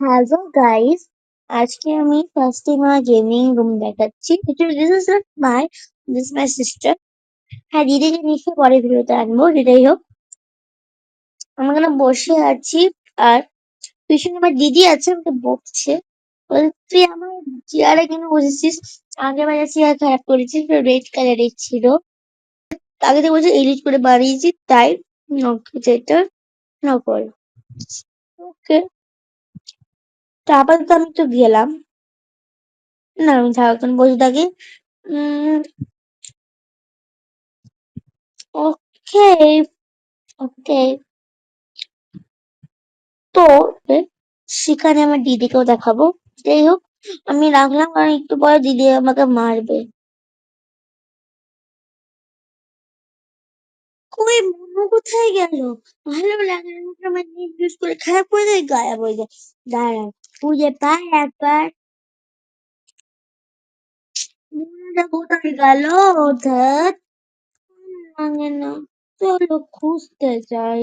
Hello guys, আজকে আমি ফার্স্টে আমার গেমিং রুম দেখাচ্ছি। This is not my this my sister. হ্যাঁ, দিদিকে নিশ্চয়ই পরে ভিডিওতে আনবো। যেটাই হোক, আমি এখানে বসে আছি আর পিছনে আমার দিদি আছে, আমাকে বকছে। বলে, তুই আমার চেয়ারে কেন বসেছিস? আগের বার চেয়ার খারাপ করেছিস, রেড কালারের ছিল। আগে থেকে বলছে এডিট করে বানিয়েছি, তাই যেটা নকল। ওকে, তো আপাতত আমি তো গেলাম। না, আমি সারাক্ষণ বসে থাকি। উম ওকে, ওকে। তো এ, সেখানে আমার দিদিকেও দেখাবো। যাই হোক, আমি রাখলাম কারণ একটু পরে দিদি আমাকে মারবে। কই মনু কোথায় গেল? ভালো লাগে না যখন আমার নেট ইউজ করে খারাপ করে দেয়, গায়েব হয়ে যায়। দাঁড়াও, খুঁজে পাই একবার। মনুটা কোথায় গেল? ধ্যাৎ, লাগে না। চলো খুঁজতে যাই।